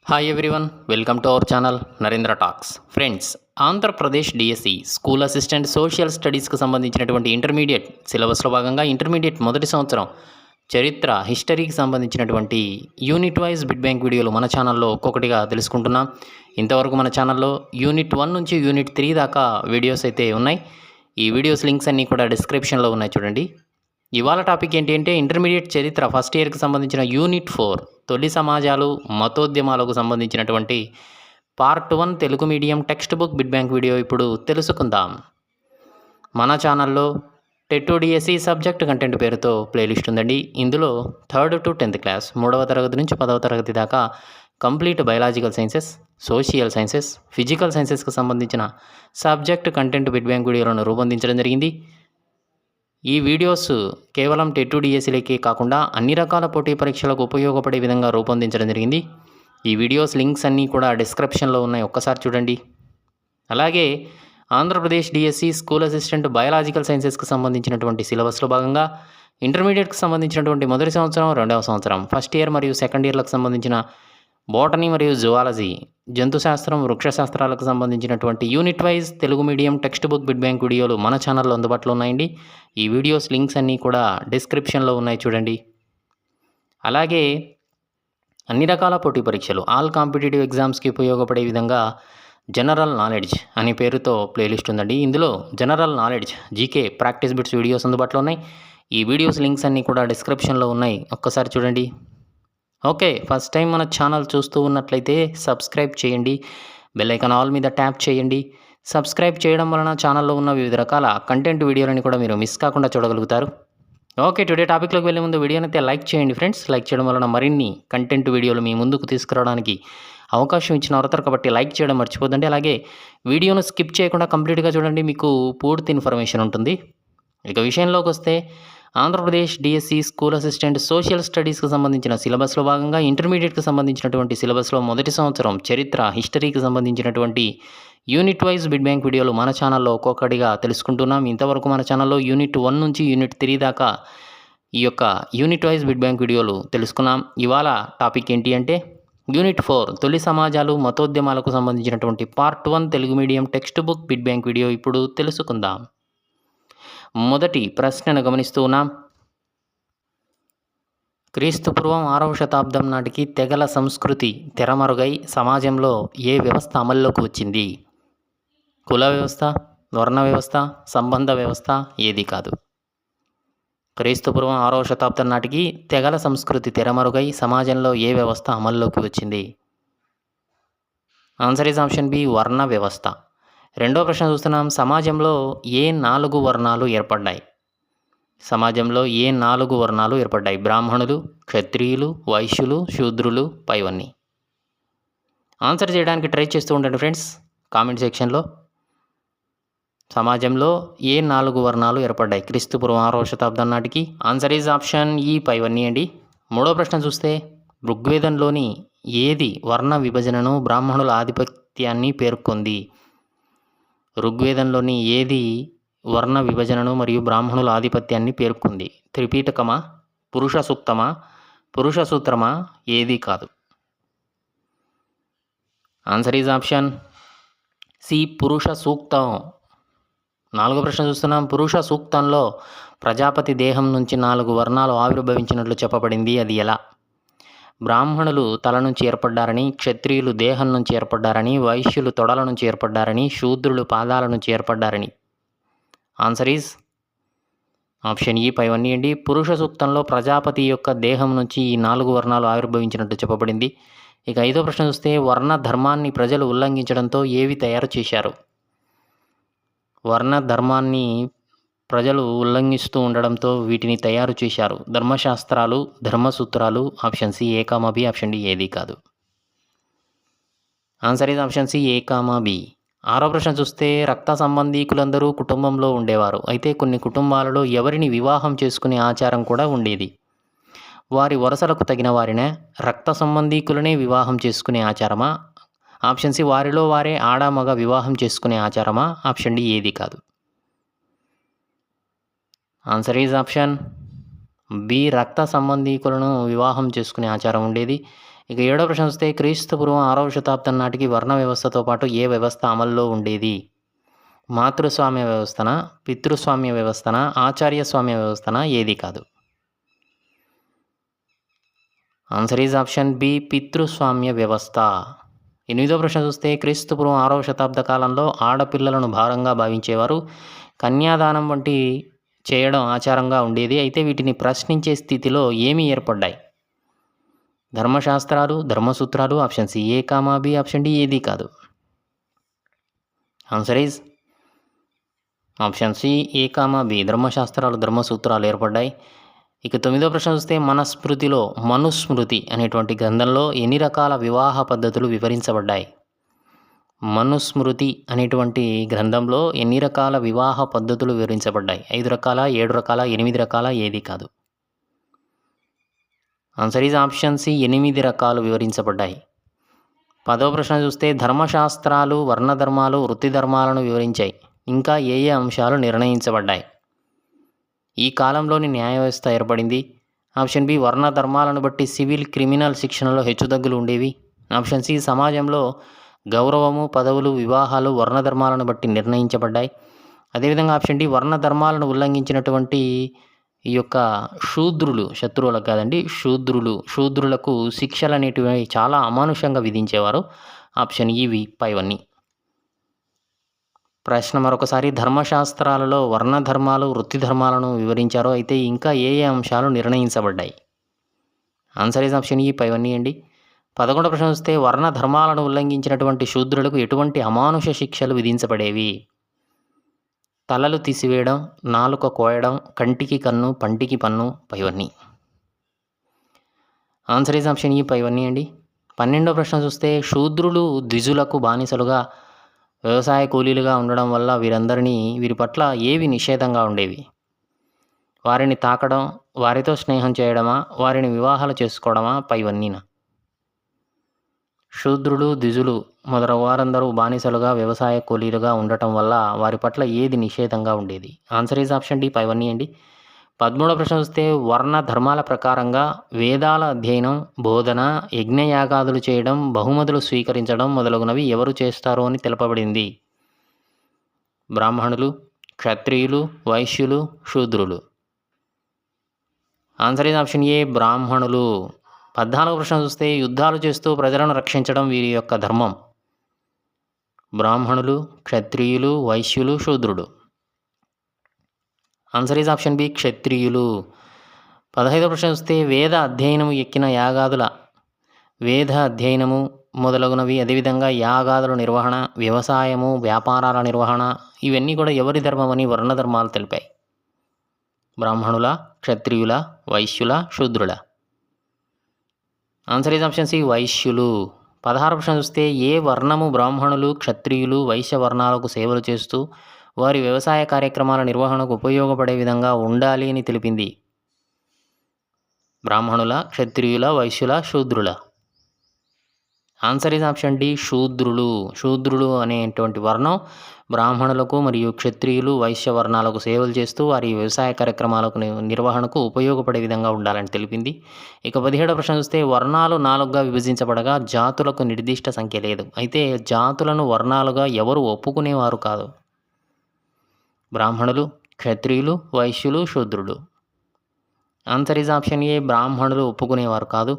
Hi everyone, welcome to our channel Narendra talks. Friends, Andhra Pradesh DSC school assistant social స్టడీస్కి సంబంధించినటువంటి intermediate సిలబస్లో భాగంగా intermediate మొదటి సంవత్సరం చరిత్ర హిస్టరీకి సంబంధించినటువంటి యూనిట్ వైజ్ బిడ్ బ్యాంక్ వీడియోలు మన ఛానల్లో ఒక్కొక్కటిగా తెలుసుకుంటున్నాం. ఇంతవరకు మన ఛానల్లో యూనిట్ 1 నుంచి యూనిట్ 3 దాకా వీడియోస్ అయితే ఉన్నాయి. ఈ వీడియోస్ లింక్స్ అన్నీ కూడా డిస్క్రిప్షన్లో ఉన్నాయి, చూడండి. ఇవాళ టాపిక్ ఏంటి అంటే ఇంటర్మీడియట్ చరిత్ర ఫస్ట్ ఇయర్కి సంబంధించిన యూనిట్ 4 తొలి సమాజాలు మతోద్యమాలకు సంబంధించినటువంటి part 1 Telugu medium text book bit bank video ఇప్పుడు తెలుసుకుందాం. మన ఛానల్లో టెట్ డిఎస్సి సబ్జెక్ట్ కంటెంట్ పేరుతో ప్లేలిస్ట్ ఉందండి. ఇందులో 3rd to 10th క్లాస్ 3వ తరగతి నుంచి 10వ తరగతి దాకా complete biological sciences, social sciences, physical సైన్సెస్కి సంబంధించిన సబ్జెక్ట్ కంటెంట్ బిడ్ బ్యాంక్ వీడియోలను రూపొందించడం జరిగింది. ఈ వీడియోస్ కేవలం టెట్ డిఎస్సిలకే కాకుండా అన్ని రకాల పోటీ పరీక్షలకు ఉపయోగపడే విధంగా రూపొందించడం జరిగింది. ఈ వీడియోస్ లింక్స్ అన్నీ కూడా డిస్క్రిప్షన్లో ఉన్నాయి, ఒక్కసారి చూడండి. అలాగే Andhra Pradesh DSC school assistant biological సైన్సెస్కి సంబంధించినటువంటి సిలబస్లో భాగంగా ఇంటర్మీడియట్కి సంబంధించినటువంటి మొదటి సంవత్సరం, 2వ సంవత్సరం, ఫస్ట్ ఇయర్ మరియు సెకండ్ ఇయర్లకు సంబంధించిన బోటనీ మరియు జువాలజీ, జంతుశాస్త్రం, వృక్షశాస్త్రాలకు సంబంధించినటువంటి unit wise Telugu medium text book bit bank వీడియోలు మన ఛానల్లో అందుబాటులో ఉన్నాయండి. ఈ వీడియోస్ లింక్స్ అన్నీ కూడా డిస్క్రిప్షన్లో ఉన్నాయి, చూడండి. అలాగే అన్ని రకాల పోటీ పరీక్షలు, ఆల్ కాంపిటేటివ్ ఎగ్జామ్స్కి ఉపయోగపడే విధంగా జనరల్ నాలెడ్జ్ అనే పేరుతో ప్లేలిస్ట్ ఉందండి. ఇందులో general knowledge, GK, practice bits videos అందుబాటులో ఉన్నాయి. ఈ వీడియోస్ లింక్స్ అన్నీ కూడా డిస్క్రిప్షన్లో ఉన్నాయి, ఒక్కసారి చూడండి. ఓకే, ఫస్ట్ టైం మన ఛానల్ చూస్తూ ఉన్నట్లయితే సబ్స్క్రైబ్ చేయండి, బెల్ ఐకాన్ ఆల్ మీద ట్యాప్ చేయండి. సబ్స్క్రైబ్ చేయడం వలన ఛానల్లో ఉన్న వివిధ రకాల కంటెంట్ వీడియోలని కూడా మీరు మిస్ కాకుండా చూడగలుగుతారు. ఓకే, టుడే టాపిక్లోకి వెళ్ళే ముందు వీడియోని అయితే లైక్ చేయండి ఫ్రెండ్స్. లైక్ చేయడం వలన మరిన్ని కంటెంట్ వీడియోలు మీ ముందుకు తీసుకురావడానికి అవకాశం ఇచ్చిన అవుతారు, కాబట్టి లైక్ చేయడం మర్చిపోద్దండి. అలాగే వీడియోను స్కిప్ చేయకుండా కంప్లీట్గా చూడండి, మీకు పూర్తి ఇన్ఫర్మేషన్ ఉంటుంది. ఇక విషయంలోకి వస్తే Andhra Pradesh DSC school assistant social స్టడీస్కి సంబంధించిన సిలబస్లో భాగంగా ఇంటర్మీడియట్కి సంబంధించినటువంటి సిలబస్లో మొదటి సంవత్సరం చరిత్ర హిస్టరీకి సంబంధించినటువంటి యూనిట్ వైజ్ బిడ్ బ్యాంక్ వీడియోలు మన ఛానల్లో ఒక్కొక్కటిగా తెలుసుకుంటున్నాం. ఇంతవరకు మన ఛానల్లో యూనిట్ 1 నుంచి యూనిట్ 3 దాకా ఈ యొక్క యూనిట్ వైజ్ బిడ్ బ్యాంక్ వీడియోలు తెలుసుకున్నాం. ఇవాళ టాపిక్ ఏంటి అంటే యూనిట్ 4 తొలి సమాజాలు మతోద్యమాలకు సంబంధించినటువంటి part 1 Telugu medium text book bit bank video ఇప్పుడు తెలుసుకుందాం. మొదటి ప్రశ్నను గమనిస్తూ ఉన్నాం. క్రీస్తుపూర్వం 6వ శతాబ్దం నాటికి తెగల సంస్కృతి తెరమరుగై సమాజంలో ఏ వ్యవస్థ అమల్లోకి వచ్చింది? కుల వ్యవస్థ, వర్ణ వ్యవస్థ, సంబంధ వ్యవస్థ, ఏది కాదు. క్రీస్తుపూర్వం 6వ శతాబ్దం నాటికి తెగల సంస్కృతి తెరమరుగై సమాజంలో ఏ వ్యవస్థ అమల్లోకి వచ్చింది? ఆన్సర్ ఈజ్ ఆప్షన్ బి, వర్ణ వ్యవస్థ. రెండో ప్రశ్న చూస్తున్నాం. సమాజంలో ఏ 4 వర్ణాలు ఏర్పడ్డాయి? సమాజంలో ఏ 4 వర్ణాలు ఏర్పడ్డాయి? బ్రాహ్మణులు, క్షత్రియులు, వైశ్యులు, శూద్రులు, పైవన్నీ. ఆన్సర్ చేయడానికి ట్రై చేస్తూ ఉండండి ఫ్రెండ్స్ కామెంట్ సెక్షన్లో. సమాజంలో ఏ 4 వర్ణాలు ఏర్పడ్డాయి క్రీస్తుపూర్వం 6వ శతాబ్దం నాటికి? ఆన్సర్ ఈజ్ ఆప్షన్ ఈ, పైవన్నీ అండి. మూడో ప్రశ్న చూస్తే ఋగ్వేదంలోని ఏది వర్ణ విభజనను, బ్రాహ్మణుల ఆధిపత్యాన్ని పేర్కొంది? ఋగ్వేదంలోని ఏది వర్ణ విభజనను మరియు బ్రాహ్మణుల ఆధిపత్యాన్ని పేర్కొంది? త్రిపీటకమా, పురుష సూక్తమా, పురుష సూత్రమా, ఏది కాదు. ఆన్సర్ ఈజ్ ఆప్షన్ సి, పురుష సూక్తం. నాలుగో ప్రశ్న చూస్తున్నాం. పురుష సూక్తంలో ప్రజాపతి దేహం నుంచి 4 వర్ణాలు ఆవిర్భవించినట్లు చెప్పబడింది, అది ఎలా? బ్రాహ్మణులు తల నుంచి ఏర్పడ్డారని, క్షత్రియులు దేహం నుంచి ఏర్పడ్డారని, వైశ్యులు తొడల నుంచి ఏర్పడ్డారని, శూద్రులు పాదాల నుంచి ఏర్పడ్డారని. ఆన్సర్ ఈజ్ ఆప్షన్ ఈ, పైవన్నీ అండి. పురుష సూక్తంలో ప్రజాపతి యొక్క దేహం నుంచి ఈ 4 వర్ణాలు ఆవిర్భవించినట్టు చెప్పబడింది. ఇక ఐదో ప్రశ్న చూస్తే వర్ణ ధర్మాన్ని ప్రజలు ఉల్లంఘించడంతో ఏవి తయారు చేశారు? వర్ణ ధర్మాన్ని ప్రజలు ఉల్లంఘిస్తూ ఉండడంతో వీటిని తయారు చేశారు. ధర్మశాస్త్రాలు, ధర్మసూత్రాలు. Option C, A comma B. Option D, ఏది కాదు. Answer is option C, A comma B. ఆరో ప్రశ్న చూస్తే రక్త సంబంధీకులందరూ కుటుంబంలో ఉండేవారు. అయితే కొన్ని కుటుంబాలలో ఎవరిని వివాహం చేసుకునే ఆచారం కూడా ఉండేది. వారి వరసలకు తగిన వారినే రక్త సంబంధీకులనే వివాహం చేసుకునే ఆచారమా? ఆప్షన్ సి, వారిలో వారే ఆడ మగ వివాహం చేసుకునే ఆచారమా? ఆప్షన్ డి, ఏది కాదు. ఆన్సర్ ఈజ్ ఆప్షన్ బి, రక్త సంబంధీకులను వివాహం చేసుకునే ఆచారం ఉండేది. ఇక 7వ ప్రశ్న చూస్తే క్రీస్తు పూర్వం 6వ శతాబ్దం నాటికి వర్ణ వ్యవస్థతో పాటు ఏ వ్యవస్థ అమల్లో ఉండేది? మాతృస్వామ్య వ్యవస్థనా, పితృస్వామ్య వ్యవస్థనా, ఆచార్యస్వామ్య వ్యవస్థనా, ఏది కాదు? ఆన్సర్ ఈజ్ ఆప్షన్ బి, పితృస్వామ్య వ్యవస్థ. 8వ ప్రశ్న చూస్తే క్రీస్తు పూర్వం 6వ శతాబ్ద కాలంలో ఆడపిల్లలను భారంగా భావించేవారు. కన్యాదానం వంటి చేయడం ఆచారంగా ఉండేది. అయితే వీటిని ప్రశ్నించే స్థితిలో ఏమి ఏర్పడ్డాయి? ధర్మశాస్త్రాలు, ధర్మసూత్రాలు, option C A comma B, option D ఏది కాదు? Answer is option C A comma B, ధర్మశాస్త్రాలు, ధర్మసూత్రాలు ఏర్పడ్డాయి. ఇక 9వ ప్రశ్న చూస్తే మనుస్మృతి అనేటువంటి గ్రంథంలో ఎన్ని రకాల వివాహ పద్ధతులు వివరించబడ్డాయి? మనుస్మృతి అనేటువంటి గ్రంథంలో ఎన్ని రకాల వివాహ పద్ధతులు వివరించబడ్డాయి? 5 రకాల, 7 రకాల, 8 రకాల, ఏది కాదు? ఆన్సర్ ఈజ్ ఆప్షన్ సి 8 రకాలు వివరించబడ్డాయి. 10వ ప్రశ్న చూస్తే ధర్మశాస్త్రాలు వర్ణధర్మాలు వృత్తి ధర్మాలను వివరించాయి. ఇంకా ఏ ఏ అంశాలు నిర్ణయించబడ్డాయి? ఈ కాలంలోని న్యాయ వ్యవస్థ ఏర్పడింది. ఆప్షన్ బి వర్ణ ధర్మాలను బట్టి సివిల్ క్రిమినల్ శిక్షణలో హెచ్చుతగ్గులు ఉండేవి. ఆప్షన్ సి సమాజంలో గౌరవము పదవులు వివాహాలు వర్ణధర్మాలను బట్టి నిర్ణయించబడ్డాయి. అదేవిధంగా ఆప్షన్ డి వర్ణ ధర్మాలను ఉల్లంఘించినటువంటి ఈ యొక్క శూద్రులు, శత్రువులకు కాదండి, శూద్రులకు శిక్షలు అనేటివి చాలా అమానుషంగా విధించేవారు. ఆప్షన్ ఇవి పైవన్నీ. ప్రశ్న మరొకసారి, ధర్మశాస్త్రాలలో వర్ణధర్మాలు వృత్తి ధర్మాలను వివరించారు. అయితే ఇంకా ఏ ఏ అంశాలు నిర్ణయించబడ్డాయి? ఆన్సర్ ఈజ్ ఆప్షన్ ఈ పైవన్నీ అండి. 11వ ప్రశ్న చూస్తే వర్ణ ధర్మాలను ఉల్లంఘించినటువంటి శూద్రులకు ఎటువంటి అమానుష శిక్షలు విధించబడేవి? తలలు తీసివేయడం, నాలుక కోయడం, కంటికి కన్ను, పంటికి పన్ను, పైవన్నీ. ఆన్సర్ ఈజ్ ఆప్షన్ ఈ పైవన్నీ అండి. 12వ ప్రశ్న చూస్తే శూద్రులు ద్విజులకు బానిసలుగా వ్యవసాయ కూలీలుగా ఉండడం వల్ల వీరి పట్ల ఏవి నిషేధంగా ఉండేవి? వారిని తాకడం, వారితో స్నేహం చేయడమా, వారిని వివాహాలు చేసుకోవడమా, పైవన్నీనా? శూద్రులు ద్విజులు మొదలగు వారందరూ బానిసలుగా వ్యవసాయ కూలీలుగా ఉండటం వల్ల వారి పట్ల ఏది నిషేధంగా ఉండేది? ఆన్సర్ ఈజ్ ఆప్షన్ డి పైవన్నీ అండి. 13వ ప్రశ్న చూస్తే వర్ణ ధర్మాల ప్రకారంగా వేదాల అధ్యయనం, బోధన, యజ్ఞయాగాదులు చేయడం, బహుమతులు స్వీకరించడం మొదలగునవి ఎవరు చేస్తారు అని తెలుపబడింది? బ్రాహ్మణులు, క్షత్రియులు, వైశ్యులు, శూద్రులు. ఆన్సర్ ఈజ్ ఆప్షన్ ఏ బ్రాహ్మణులు. 14వ ప్రశ్న చూస్తే యుద్ధాలు చేస్తూ ప్రజలను రక్షించడం వీరి యొక్క ధర్మం? బ్రాహ్మణులు, క్షత్రియులు, వైశ్యులు, శూద్రుడు. ఆన్సర్ ఈజ్ ఆప్షన్ బి క్షత్రియులు. 15వ ప్రశ్న చూస్తే వేద అధ్యయనము మొదలగునవి, అదేవిధంగా యాగాదుల నిర్వహణ, వ్యవసాయము, వ్యాపారాల నిర్వహణ, ఇవన్నీ కూడా ఎవరి ధర్మమని వర్ణధర్మాలు తెలిపాయి? బ్రాహ్మణుల, క్షత్రియుల, వైశ్యుల, శూద్రుల. ఆన్సర్ ఈజ్ ఆప్షన్ సి వైశ్యులు. 16వ ప్రశ్న చూస్తే ఏ వర్ణము బ్రాహ్మణులు, క్షత్రియులు, వైశ్య వర్ణాలకు సేవలు చేస్తూ వారి వ్యవసాయ కార్యక్రమాల నిర్వహణకు ఉపయోగపడే విధంగా ఉండాలి అని తెలిపింది? బ్రాహ్మణుల, క్షత్రియుల, వైశ్యుల, శూద్రుల. ఆన్సర్ ఈజ్ ఆప్షన్ డి శూద్రులు. శూద్రులు అనేటువంటి వర్ణం బ్రాహ్మణులకు మరియు క్షత్రియులు, వైశ్య వర్ణాలకు సేవలు చేస్తూ వారి వ్యవసాయ కార్యక్రమాలకు నిర్వహణకు ఉపయోగపడే విధంగా ఉండాలని తెలిపింది. ఇక 17వ ప్రశ్న చూస్తే వర్ణాలు 4గా విభజించబడగా జాతులకు నిర్దిష్ట సంఖ్య లేదు. అయితే జాతులను వర్ణాలుగా ఎవరు ఒప్పుకునేవారు కాదు? బ్రాహ్మణులు, క్షత్రియులు, వైశ్యులు, శూద్రులు. ఆన్సర్ ఈజ్ ఆప్షన్ ఏ బ్రాహ్మణులు ఒప్పుకునేవారు కాదు.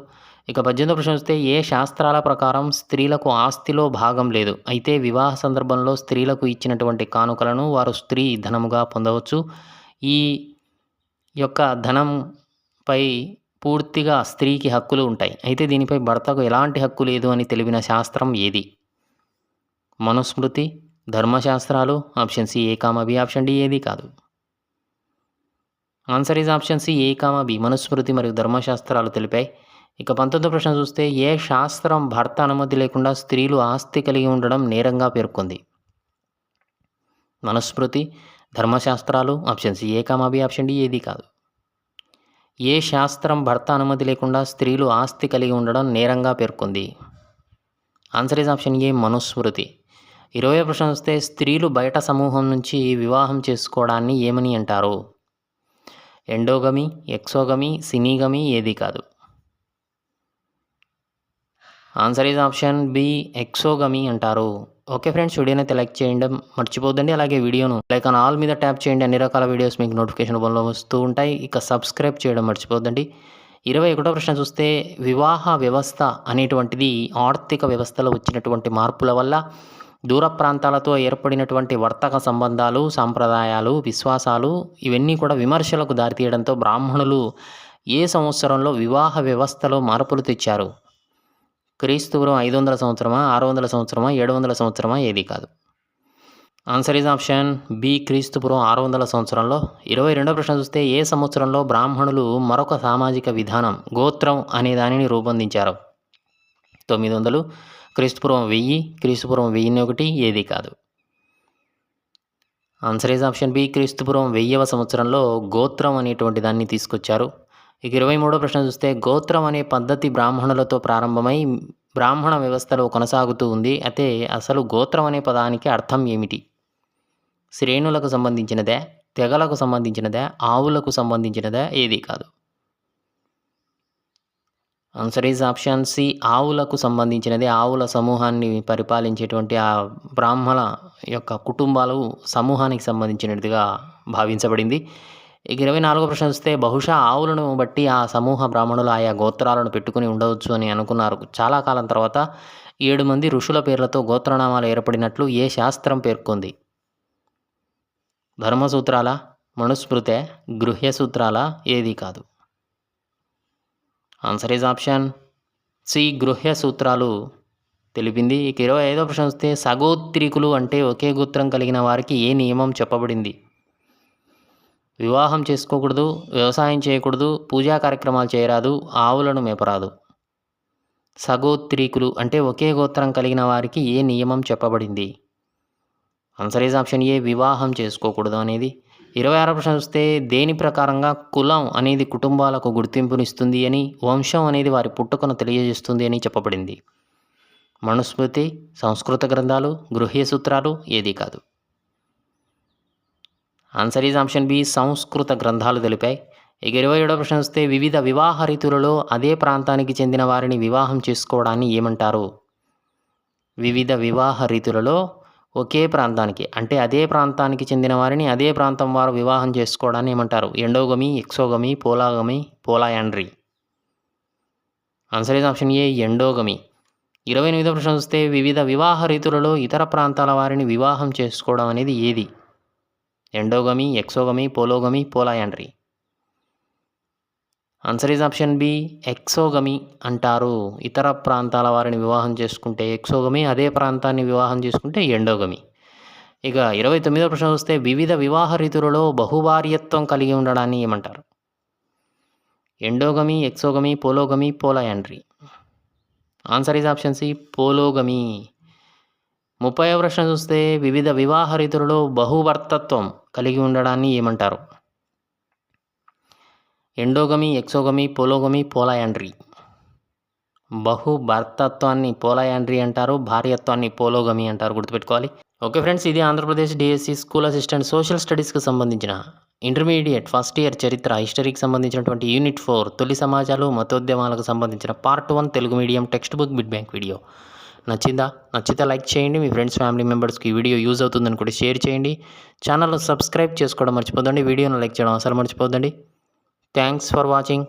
ఇక 18వ ప్రశ్న చూస్తే ఏ శాస్త్రాల ప్రకారం స్త్రీలకు ఆస్తిలో భాగం లేదు? అయితే వివాహ సందర్భంలో స్త్రీలకు ఇచ్చినటువంటి కానుకలను వారు స్త్రీ ధనముగా పొందవచ్చు. ఈ యొక్క ధనంపై పూర్తిగా స్త్రీకి హక్కులు ఉంటాయి. అయితే దీనిపై భర్తకు ఎలాంటి హక్కు లేదు అని తెలిపిన శాస్త్రం ఏది? మనుస్మృతి, ధర్మశాస్త్రాలు, option C A comma B, option D ఏది కాదు? Answer is option C A comma B, మనుస్మృతి మరియు ధర్మశాస్త్రాలు తెలిపాయి. ఇక 19వ ప్రశ్న చూస్తే ఏ శాస్త్రం భర్త అనుమతి లేకుండా స్త్రీలు ఆస్తి కలిగి ఉండడం నేరంగా పేర్కొంది? మనుస్మృతి, ధర్మశాస్త్రాలు, option C A comma B, option D ఏది కాదు? ఏ శాస్త్రం భర్త అనుమతి లేకుండా స్త్రీలు ఆస్తి కలిగి ఉండడం నేరంగా పేర్కొంది? Answer is option A Manusmriti. 20వ ప్రశ్న చూస్తే స్త్రీలు బయట సమూహం నుంచి వివాహం చేసుకోవడాన్ని ఏమని అంటారు? ఎండోగమి, ఎక్సోగమి, సినీగమి, ఏది కాదు? ఆన్సర్ ఈజ్ ఆప్షన్ బి ఎక్సోగమీ అంటారు. ఓకే ఫ్రెండ్స్, వీడియోని అయితే లైక్ చేయడం మర్చిపోద్దండి. అలాగే వీడియోను లైక్ ఆన్ ఆల్ మీద ట్యాప్ చేయండి. అన్ని రకాల వీడియోస్ మీకు నోటిఫికేషన్ రూపంలో వస్తూ ఉంటాయి. ఇక సబ్స్క్రైబ్ చేయడం మర్చిపోద్దండి. 21వ ప్రశ్న చూస్తే వివాహ వ్యవస్థ అనేటువంటిది ఆర్థిక వ్యవస్థలో వచ్చినటువంటి మార్పుల వల్ల దూర ప్రాంతాలతో ఏర్పడినటువంటి వర్తక సంబంధాలు, సాంప్రదాయాలు, విశ్వాసాలు ఇవన్నీ కూడా విమర్శలకు దారితీయడంతో బ్రాహ్మణులు ఏ సంవత్సరంలో వివాహ వ్యవస్థలో మార్పులు తెచ్చారు? క్రీస్తుపూర్వం 500 సంవత్సరమా, 600 సంవత్సరమా, 700 సంవత్సరమా, ఏది కాదు. ఆన్సర్ ఈజ్ ఆప్షన్ బి క్రీస్తుపూర్వం 600 సంవత్సరంలో. 22వ ప్రశ్న చూస్తే ఏ సంవత్సరంలో బ్రాహ్మణులు మరొక సామాజిక విధానం గోత్రం అనే దానిని రూపొందించారు? 900, క్రీస్తుపూర్వం 1000, క్రీస్తుపూర్వం 1001, ఏది కాదు. ఆన్సర్ ఈజ్ ఆప్షన్ బి క్రీస్తుపూర్వం 1000వ సంవత్సరంలో గోత్రం అనేటువంటి దాన్ని తీసుకొచ్చారు. ఇక 23వ ప్రశ్న చూస్తే గోత్రం అనే పద్ధతి బ్రాహ్మణులతో ప్రారంభమై బ్రాహ్మణ వ్యవస్థలో కొనసాగుతూ ఉంది. అయితే అసలు గోత్రం అనే పదానికి అర్థం ఏమిటి? శ్రేణులకు సంబంధించినదే, తెగలకు సంబంధించినదే, ఆవులకు సంబంధించినదే, ఏది కాదు. ఆన్సర్ ఈజ్ ఆప్షన్ సి ఆవులకు సంబంధించినది. ఆవుల సమూహాన్ని పరిపాలించేటువంటి ఆ బ్రాహ్మణ యొక్క కుటుంబాలు సమూహానికి సంబంధించినదిగా భావించబడింది. ఇక 24వ ప్రశ్న చూస్తే బహుశా ఆవులను బట్టి ఆ సమూహ బ్రాహ్మణులు ఆయా గోత్రాలను పెట్టుకుని ఉండవచ్చు అని అనుకున్నారు. చాలా కాలం తర్వాత 7 మంది ఋషుల పేర్లతో గోత్రనామాలు ఏర్పడినట్లు ఏ శాస్త్రం పేర్కొంది? ధర్మసూత్రాల, మనుస్మృతే, గృహ్య సూత్రాల, ఏది కాదు. ఆన్సర్ ఈజ్ ఆప్షన్ సి గృహ్య సూత్రాలు తెలిపింది. ఇక 25వ ప్రశ్న చూస్తే సగోత్రికులు అంటే ఒకే గోత్రం కలిగిన వారికి ఏ నియమం చెప్పబడింది? వివాహం చేసుకోకూడదు, వ్యవసాయం చేయకూడదు, పూజా కార్యక్రమాలు చేయరాదు, ఆవులను మేపరాదు. సగోత్రీకులు అంటే ఒకే గోత్రం కలిగిన వారికి ఏ నియమం చెప్పబడింది? ఆన్సర్ ఈజ్ ఆప్షన్ ఏ వివాహం చేసుకోకూడదు అనేది. 26వ ప్రశ్న చూస్తే దేని ప్రకారంగా కులం అనేది కుటుంబాలకు గుర్తింపునిస్తుంది అని, వంశం అనేది వారి పుట్టుకను తెలియజేస్తుంది అని చెప్పబడింది? మనుస్మృతి, సంస్కృత గ్రంథాలు, గృహ్య సూత్రాలు, ఏది కాదు. ఆన్సర్ ఈజ్ ఆప్షన్ బి సంస్కృత గ్రంథాలు తెలిపాయి. ఇక 27వ ప్రశ్న వస్తే వివిధ వివాహ రీతులలో అదే ప్రాంతానికి చెందిన వారిని వివాహం చేసుకోవడాన్ని ఏమంటారు? వివిధ వివాహ రీతులలో ఒకే ప్రాంతానికి అంటే అదే ప్రాంతానికి చెందిన వారిని అదే ప్రాంతం వారు వివాహం చేసుకోవడాన్ని ఏమంటారు? Endogamy, exogamy, polygamy, polyandry. Answer is option A endogamy. 28వ ప్రశ్న చూస్తే వివిధ వివాహ రీతులలో ఇతర ప్రాంతాల వారిని వివాహం చేసుకోవడం అనేది ఏది? Endogamy, exogamy, polygamy, polyandry. Answer is option B ఎక్సోగమి అంటారు. ఇతర ప్రాంతాల వారిని వివాహం చేసుకుంటే ఎక్సోగమి, అదే ప్రాంతాన్ని వివాహం చేసుకుంటే ఎండోగమి. ఇక 29వ ప్రశ్న వస్తే వివిధ వివాహ రీతులలో బహుభార్యత్వం కలిగి ఉండడాన్ని ఏమంటారు? Endogamy, exogamy, polygamy, polyandry. Answer is option C polygamy. 30వ ప్రశ్న చూస్తే వివిధ వివాహ రీతులలో బహుభర్తత్వం కలిగి ఉండడాన్ని ఏమంటారు? Endogamy, exogamy, polygamy, పోలాయాండ్రీ. బహుభర్తత్వాన్ని పోలాయాండ్రీ అంటారు, భార్యత్వాన్ని పోలోగమి అంటారు, గుర్తుపెట్టుకోవాలి. ఓకే ఫ్రెండ్స్, ఇది Andhra Pradesh DSC school assistant social స్టడీస్కి సంబంధించిన ఇంటర్మీడియట్ ఫస్ట్ ఇయర్ చరిత్ర హిస్టరీకి సంబంధించినటువంటి యూనిట్ 4 తొలి సమాజాలు మతోద్యమాలకు సంబంధించిన part 1 Telugu medium text book bit bank video నచ్చితే లైక్ చేయండి. మీ ఫ్రెండ్స్ ఫ్యామిలీ మెంబర్స్కి ఈ వీడియో యూజ్ అవుతుందని కూడా షేర్ చేయండి. ఛానల్ను సబ్స్క్రైబ్ చేసుకోవడం మర్చిపోద్దండి. వీడియోను లైక్ చేయడం అసలు మర్చిపోద్దండి. Thanks for watching.